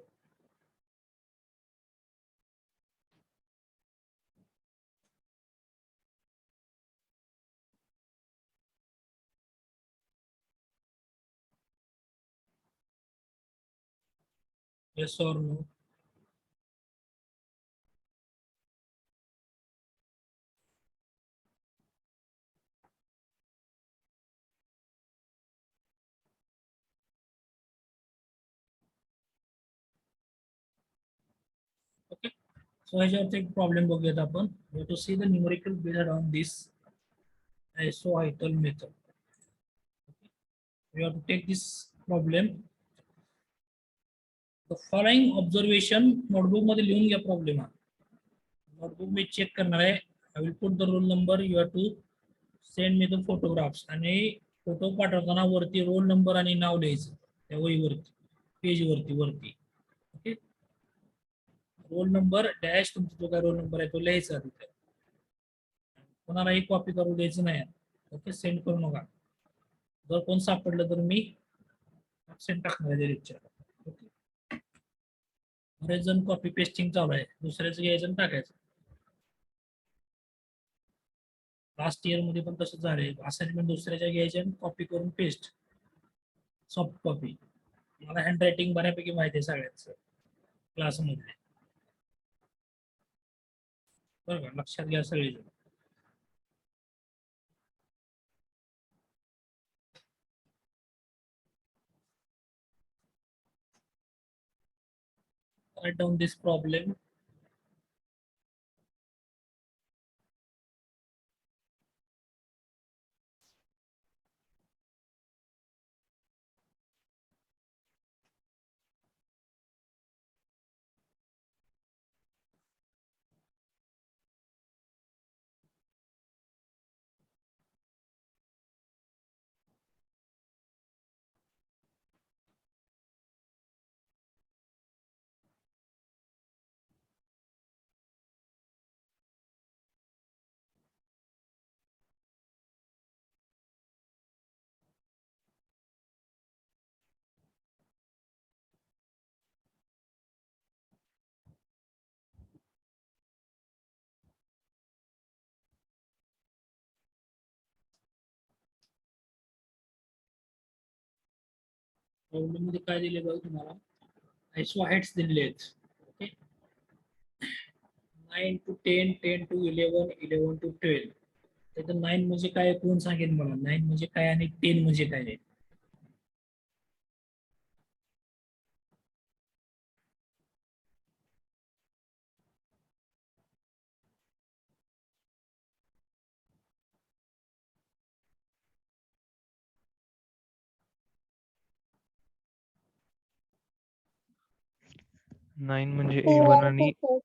Speaker 1: Yes or no? Okay. So ह्याच्यावरती एक प्रॉब्लेम बघूयात आपण. We have to see the numerical based on this isohydral method. We have to take this problem. The following observation notebook मध्ये लिहून घ्या problem. Notebook मी check करणार आहे. I will put the roll number. You have to send me the photographs. आणि photo पाठवताना वरती roll number आणि नाव लिहायचं त्या वहीवरती, पेज वरती. ओके, रोल नंबर डॅश तुमचा जो काय रोल नंबर आहे तो लिहायचा तिथे. कोणालाही कॉपी करू द्यायचं नाही. ओके, सेंड करू नका. जर कोण सापडलं तर मी सेंड टाकणार आहे लेक्चर. ओके, बरेच जण कॉपी पेस्टिंग चालू आहे, दुसऱ्याचं घ्यायचं आणि टाकायचं. लास्ट इयर मध्ये पण तसंच झालंय, असाइनमेंट दुसऱ्याच्या घ्यायच्या आणि कॉपी करून पेस्ट, सॉफ्ट कॉपी. मला हँड रायटिंग बऱ्यापैकी माहिती आहे सगळ्यांचं क्लासमध्ये. बरं का, लक्षात घ्या सगळेजण. Write down this problem. Problem मध्ये काय दिले बघा तुम्हाला, आयसोहाइड्स दिलेले आहेत. Okay, 9 to 10, 10 to 11, 11 to 12. तर 9 म्हणजे काय कोण सांगेल मला, 9 म्हणजे काय आणि 10 म्हणजे काय आहे?
Speaker 3: नाईन म्हणजे
Speaker 2: P1
Speaker 3: A1
Speaker 2: and
Speaker 3: आणि
Speaker 2: P4.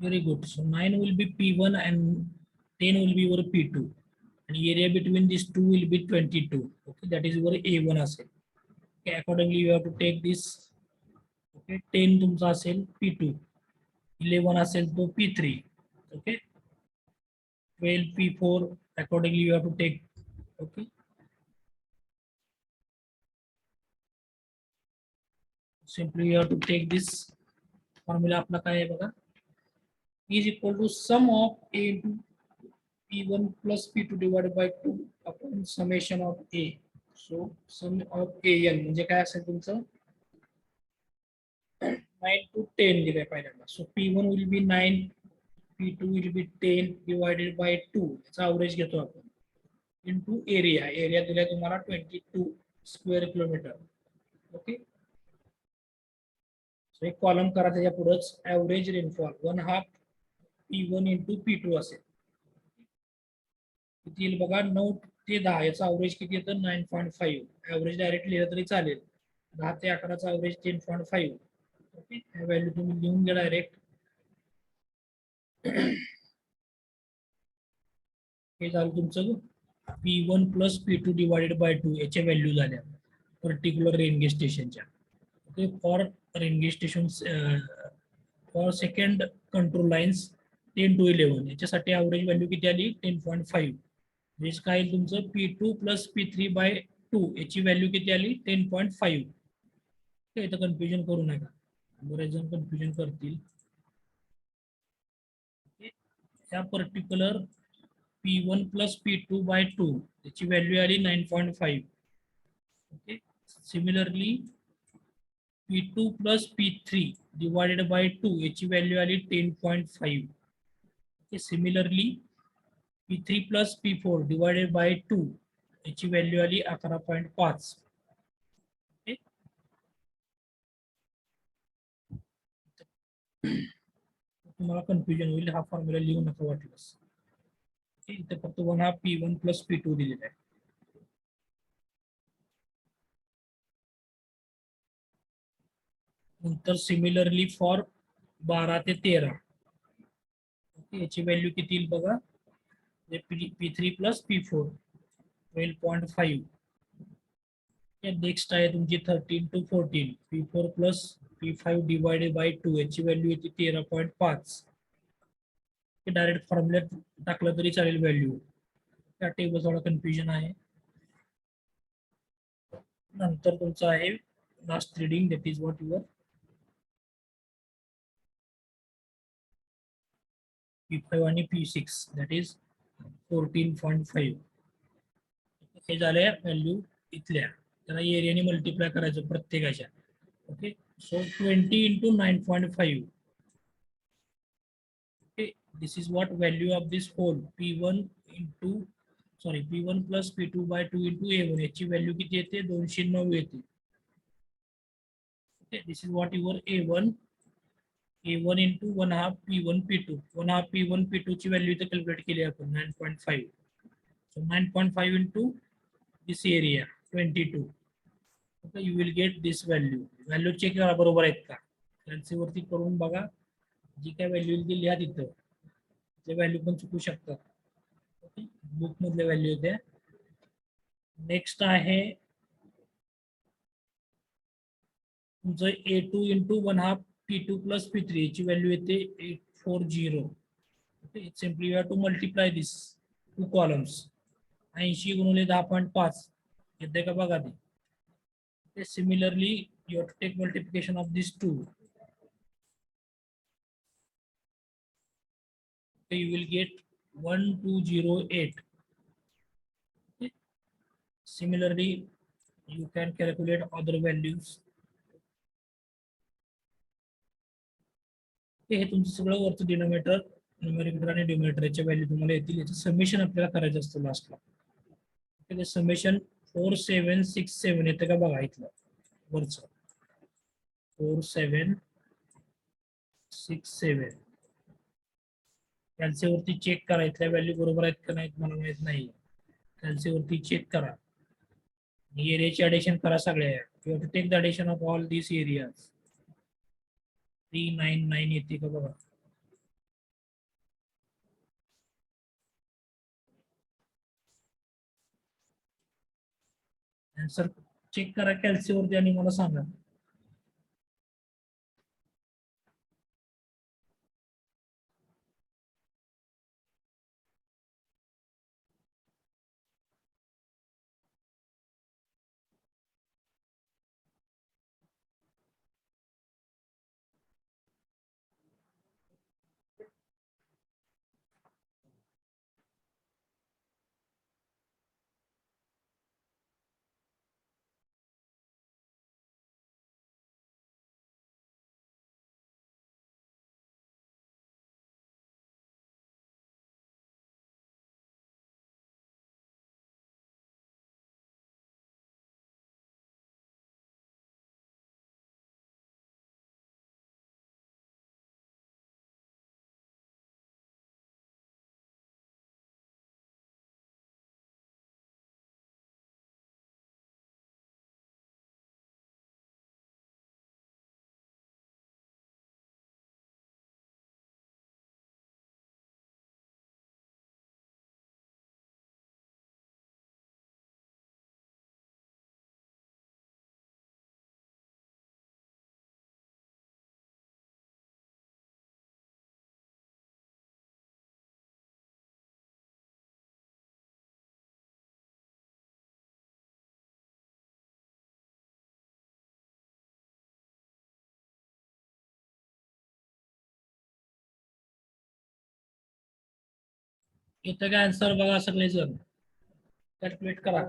Speaker 1: Very good. So 9 will be P1 and 10 will be your P2. And area between these two will be 22. Okay, that is your A1 असेल. Okay, accordingly you have to take this. Okay, 10 तुमचा असेल P2, 11 असेल तो P3. Okay, 12 P4. Accordingly you have to take. Okay, simply you have to take this formula. आपला काय आहे बघा, is equal to sum of A into P1 plus P2 divided by 2 upon summation of A. So sum of AN म्हणजे काय असेल तुमचं, 9 to 10 दिलंय पहिल्यांदा. So P1 will be 9, P2 will be 10 divided by 2. याचा अवरेज घेतो आपण into area. Area दिलाय तुम्हाला 22 स्क्वेअर किलोमीटर. ओके, सो एक कॉलम करा, त्याच्या पुढेच average rainfall 1/2 P1 into P2 असेल. किती येईल बघा, 9 ते 10 याचा अवरेज किती येतं, 9.5. ऍव्हरेज डायरेक्ट लिहिलं तरी चालेल. 10 ते 11चा अवरेज 10.5. ओके, हे व्हॅल्यू तुम्ही लिहून घ्या डायरेक्ट. हे झालं तुमचं P1 plus P2 divided by 2 याच्या व्हॅल्यू झाल्या पर्टिक्युलर रेनगे स्टेशनच्या. Okay, for rain gauge station for second control lines 10 to 11 याच्यासाठी ॲव्हरेज व्हॅल्यू किती आली, 10.5. म्हणजे काय तुमचं P2 प्लस P3 बाय 2 याची व्हॅल्यू किती आली, 10.5. इथं कन्फ्युजन करू नका, बरेच जण कन्फ्युजन करतील. ह्या particular P1 plus P2 bye 2 याची व्हॅल्यू आली 9.5. Okay, similarly P2 plus P3 divided by 2 याची व्हॅल्यू आली 10.5. Okay, similarly P3 plus P4 divided by 2 याची व्हॅल्यू आली 11.5. ओके, तुम्हाला कन्फ्युजन होईल, हा फॉर्म्युला लिहू नका वाटल्यास. इथे फक्त 1/2 P1 plus P2 दिलेला आहे. नंतर सिमिलरली फॉर 12 ते 13 याची व्हॅल्यू किती येईल बघा, P3 प्लस P4 12.5. नेक्स्ट आहे तुमची 13 to 14 P4 plus P5 divided by 2 याची व्हॅल्यू येते 13.5. डायरेक्ट फॉर्म्युल्यात टाकलं तरी चालेल व्हॅल्यू, त्या टेबल थोडा कन्फ्युजन आहे. नंतर तुमचं आहे last reading, that is what your P5 आणि P6 दॅट इज 14.5. हे झाले व्हॅल्यू इथल्या, त्याला एरियाने मल्टिप्लाय करायचं प्रत्येकाच्या. Okay, so 20 into 9.5. Okay, this is what value of this whole P1 plus P2 by 2 into A1 याची व्हॅल्यू किती येते, 209 येते. Okay, this is what your A1 into 1/2 P1 P2. 1/2 P1 P2 ची value इथे calculate केली आपण 9.5. So 9.5 into this area 22. Okay, you will get this value. Value check करा बरोबर आहेत का, एलसी वरती करून बघा, जी काय व्हॅल्यू ती लिहा तिथं, ते व्हॅल्यू पण चुकू शकतात. ओके, बुक मधले व्हॅल्यू येते. नेक्स्ट आहे तुमचं A2 into 1/2 P2 plus P3 याची व्हॅल्यू येते 840. Okay, simply you have to multiply this two columns. 80 गुणिले 10.5 येते का बघा ते. Similarly, you have to take multiplication of these two. Okay, you will get 1208. Okay. Similarly, You can calculate other values. हे तुमचं सगळं वरचं डिनोमिनेटर, न्यूमरेटर आणि डिनोमिनेटरच्या value तुम्हाला येतील. याचं समेशन आपल्याला करायचं असतं लास्टला. ते समेशन 4767 येतं का बघा इथलं वरचं 4767. कॅल्सीवरती चेक करा इथल्या व्हॅल्यू बरोबर आहेत का नाहीत मला माहित नाही. कॅल्सीवरती चेक करा. एरियाची ॲडिशन करा सगळ्या. You have to take the addition of all this areas. 399 येते का बघा. आन्सर चेक करा कॅल्सीवरती आणि मला सांगा. इथं काय आन्सर बघा सगळे जण कॅल्क्युलेट करा.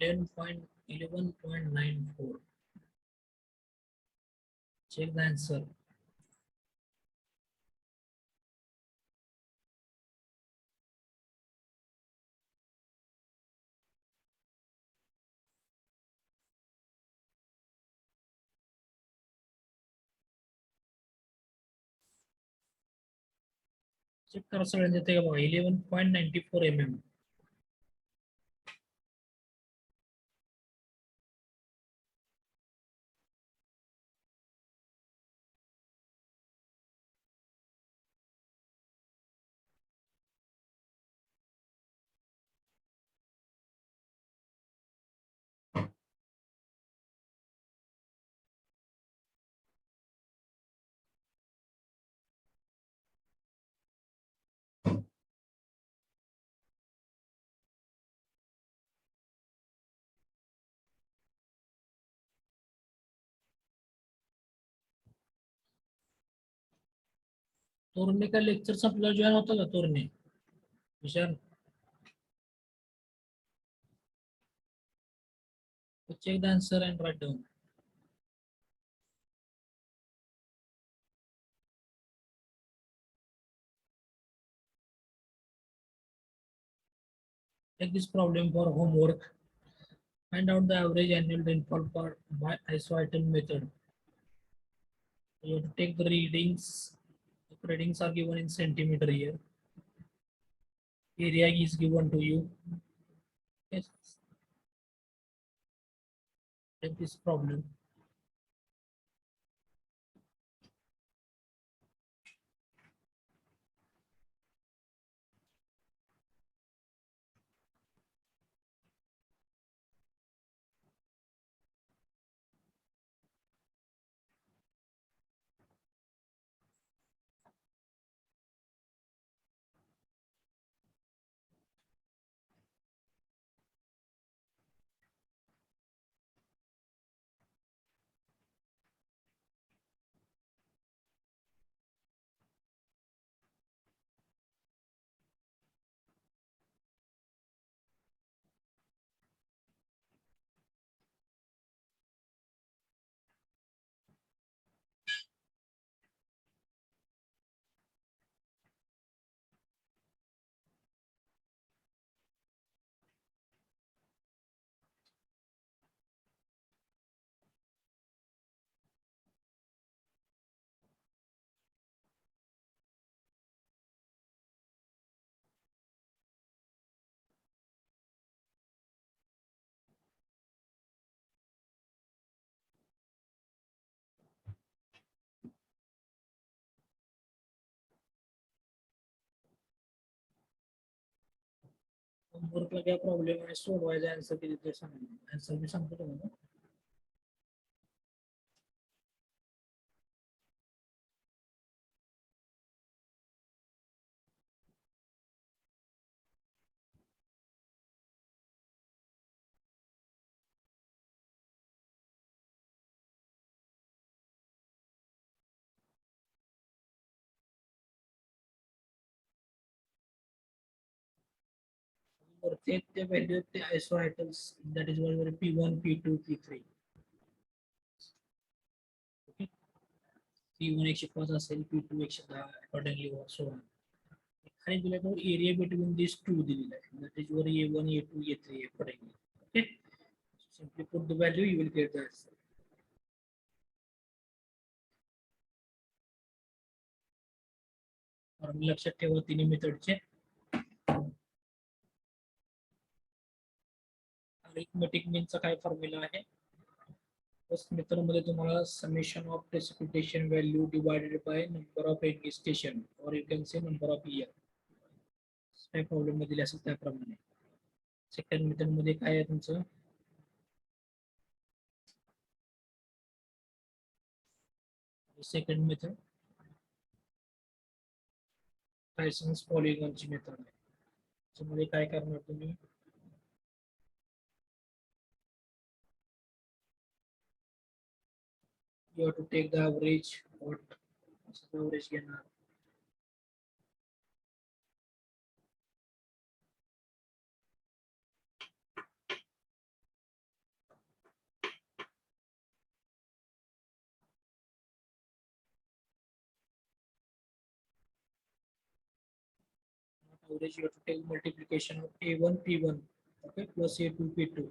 Speaker 1: $11.94. Check the answer. चेक करा सगळ्यांचे ते बघा 11.94 mm. तोरणे का लेक्चर संपल्यावर जॉईन होतं का Torane Vishal? Check the answer and write down. Take this problem for homework. Find out the average annual rainfall by isoiton method. You have to take the readings. The readings are given in centimeter here. Area is given to you. Yes. Take this problem. होमवर्कला काय problem आहे सोडवायचा answer किती ते सांग answer मी सांगतो तुम्हाला. वरती ते व्हॅल्यू ते आयसोआयटम्स दॅट इज वर P1 P2 P3. Okay P1 105 असेल P2 110 अकॉर्डिंगली सो ऑन. आणि दिल्यावर एरिया बिटवीन दिस टू दिलेला आहे that is were A1 A2 A3 accordingly. Okay simply put the value you will get the answer. Formula लक्षात ठेवा तिन्ही मेथडचे. Arithmetic मीनचा काय formula आहे. फर्स्ट मेथड मध्ये तुम्हाला summation of precipitation value divided by number of radiation station or you can say number of year काय problem मध्ये असेल त्याप्रमाणे. सेकंड मेथड मध्ये काय आहे तुमचं सेकंड मेथड ट्रायसन्स पॉलिगॉनची मेथड आहे. त्यामध्ये काय करणार तुम्ही you have to take the average what average घेणार. Average you have to take multiplication of A1 P1 okay plus A2 P2.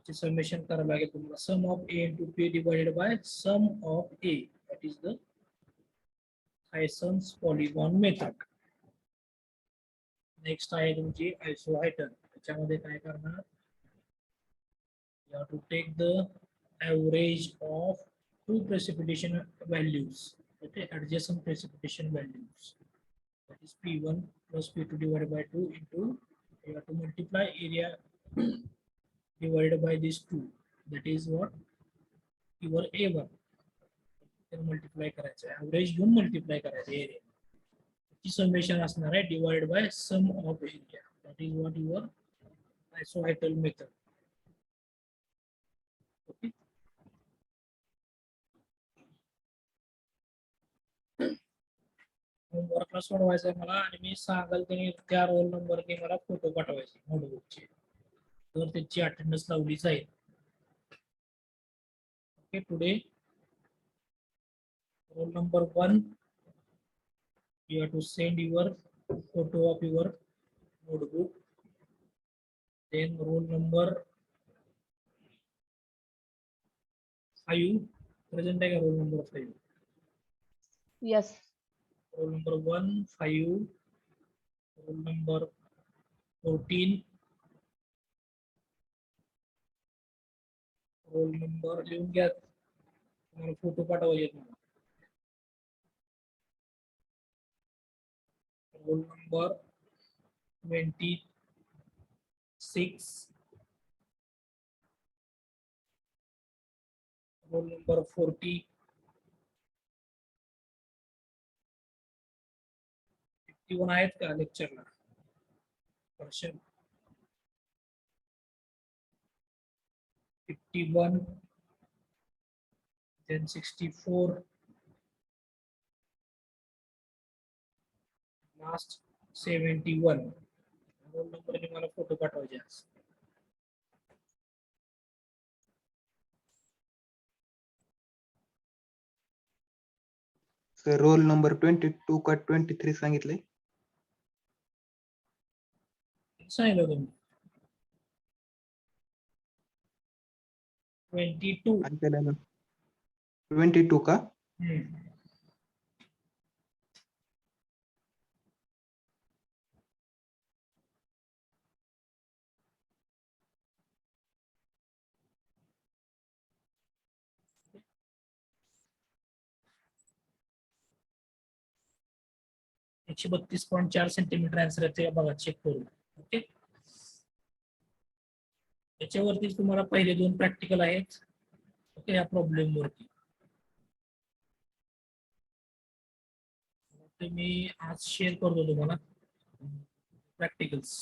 Speaker 1: ची समेशन करावं लागेल तुम्हाला. सम of A into P divided by sum of A that is the Tyson's polygon method. Next आहे तुमची आयसोआयटम. त्याच्यामध्ये काय करणार you have to take the average of two precipitation values okay adjacent precipitation values that is P1 plus P2 divided by 2 into you have to multiply area divided by these two that is what your A1 then multiply करायचं average घेऊन multiply करायचं area ची summation असणार आहे divided by sum of area that is what your isoidal method. Okay होमवर्कला सोडवायचं आहे मला आणि मी सांगाल त्यांनी त्या रोल नंबरने मला फोटो पाठवायचे नोटबुकचे तर त्याची अटेंडन्स लावली जाईल. Okay today roll number 1 you have to send your photo of your notebook. Then roll number 5 present है roll number 5.
Speaker 6: Yes.
Speaker 1: Roll number 1 5 roll number 14 roll number लिहून घ्या तुम्हाला फोटो पाठवायचे आहेत मला. roll number 26 roll number 40 51 आहेत का लेक्चरला person 51 then 64 last 71 roll number ने मला फोटो पाठवायचे आज.
Speaker 7: सर रोल नंबर 22 का 23 सांगितलंय.
Speaker 1: सांगितलं तुम्ही 22
Speaker 7: ऐकायला ना 22 का
Speaker 1: 132.4 सेंटीमीटर आन्सर आहे ते बघा चेक करून. ओके, याच्यावरतीच तुम्हाला पहिले 2 प्रॅक्टिकल आहेत. ओके, या प्रॉब्लेम वरती ते मी आज शेअर करतो तुम्हाला प्रॅक्टिकल्स.